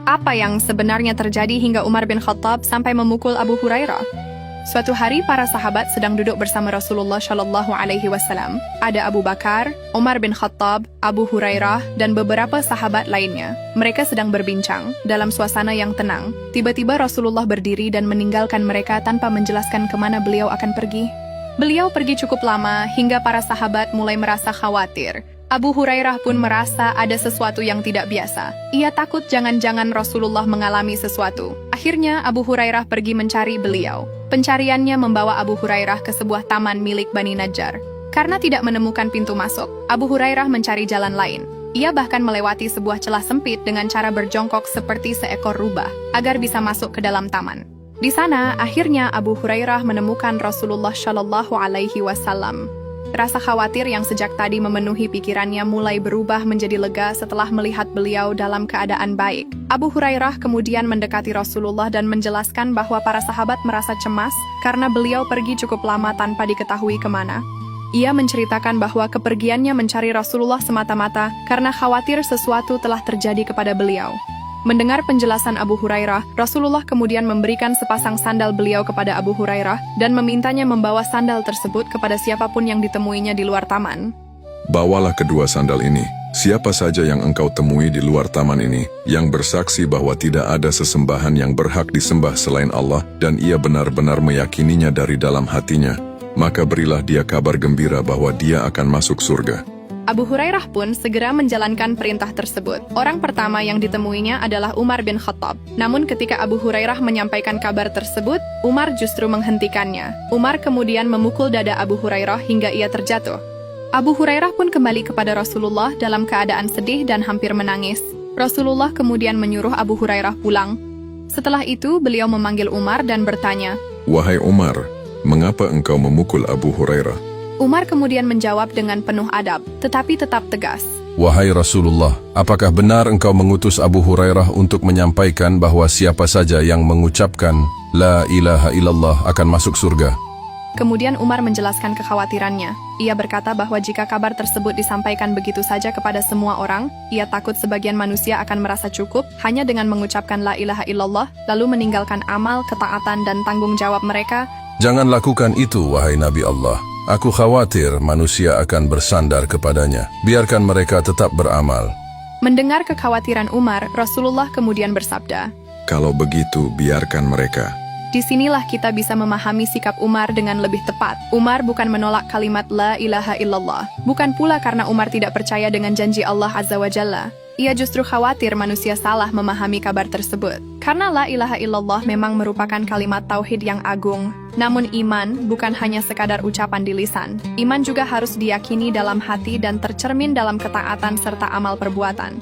Apa yang sebenarnya terjadi hingga Umar bin Khattab sampai memukul Abu Hurairah? Suatu hari para sahabat sedang duduk bersama Rasulullah Shallallahu Alaihi Wasallam. Ada Abu Bakar, Umar bin Khattab, Abu Hurairah, dan beberapa sahabat lainnya. Mereka sedang berbincang dalam suasana yang tenang. Tiba-tiba Rasulullah berdiri dan meninggalkan mereka tanpa menjelaskan kemana beliau akan pergi. Beliau pergi cukup lama hingga para sahabat mulai merasa khawatir. Abu Hurairah pun merasa ada sesuatu yang tidak biasa. Ia takut jangan-jangan Rasulullah mengalami sesuatu. Akhirnya Abu Hurairah pergi mencari beliau. Pencariannya membawa Abu Hurairah ke sebuah taman milik Bani Najjar. Karena tidak menemukan pintu masuk, Abu Hurairah mencari jalan lain. Ia bahkan melewati sebuah celah sempit dengan cara berjongkok seperti seekor rubah, agar bisa masuk ke dalam taman. Di sana, akhirnya Abu Hurairah menemukan Rasulullah Shallallahu Alaihi Wasallam. Rasa khawatir yang sejak tadi memenuhi pikirannya mulai berubah menjadi lega setelah melihat beliau dalam keadaan baik. Abu Hurairah kemudian mendekati Rasulullah dan menjelaskan bahwa para sahabat merasa cemas karena beliau pergi cukup lama tanpa diketahui kemana. Ia menceritakan bahwa kepergiannya mencari Rasulullah semata-mata karena khawatir sesuatu telah terjadi kepada beliau. Mendengar penjelasan Abu Hurairah, Rasulullah kemudian memberikan sepasang sandal beliau kepada Abu Hurairah dan memintanya membawa sandal tersebut kepada siapapun yang ditemuinya di luar taman. Bawalah kedua sandal ini. Siapa saja yang engkau temui di luar taman ini, yang bersaksi bahwa tidak ada sesembahan yang berhak disembah selain Allah, dan ia benar-benar meyakininya dari dalam hatinya, maka berilah dia kabar gembira bahwa dia akan masuk surga. Abu Hurairah pun segera menjalankan perintah tersebut. Orang pertama yang ditemuinya adalah Umar bin Khattab. Namun ketika Abu Hurairah menyampaikan kabar tersebut, Umar justru menghentikannya. Umar kemudian memukul dada Abu Hurairah hingga ia terjatuh. Abu Hurairah pun kembali kepada Rasulullah dalam keadaan sedih dan hampir menangis. Rasulullah kemudian menyuruh Abu Hurairah pulang. Setelah itu, beliau memanggil Umar dan bertanya, "Wahai Umar, mengapa engkau memukul Abu Hurairah?" Umar kemudian menjawab dengan penuh adab, tetapi tetap tegas. Wahai Rasulullah, apakah benar engkau mengutus Abu Hurairah untuk menyampaikan bahwa siapa saja yang mengucapkan La ilaha illallah akan masuk surga? Kemudian Umar menjelaskan kekhawatirannya. Ia berkata bahwa jika kabar tersebut disampaikan begitu saja kepada semua orang, ia takut sebagian manusia akan merasa cukup hanya dengan mengucapkan La ilaha illallah, lalu meninggalkan amal, ketaatan, dan tanggung jawab mereka. Jangan lakukan itu, wahai Nabi Allah. Aku khawatir manusia akan bersandar kepadanya. Biarkan mereka tetap beramal. Mendengar kekhawatiran Umar, Rasulullah kemudian bersabda, "Kalau begitu, biarkan mereka." Disinilah kita bisa memahami sikap Umar dengan lebih tepat. Umar bukan menolak kalimat La ilaha illallah. Bukan pula karena Umar tidak percaya dengan janji Allah Azza wa Jalla. Ia justru khawatir manusia salah memahami kabar tersebut. Karena La ilaha illallah memang merupakan kalimat tauhid yang agung. Namun iman bukan hanya sekadar ucapan di lisan. Iman juga harus diyakini dalam hati dan tercermin dalam ketaatan serta amal perbuatan.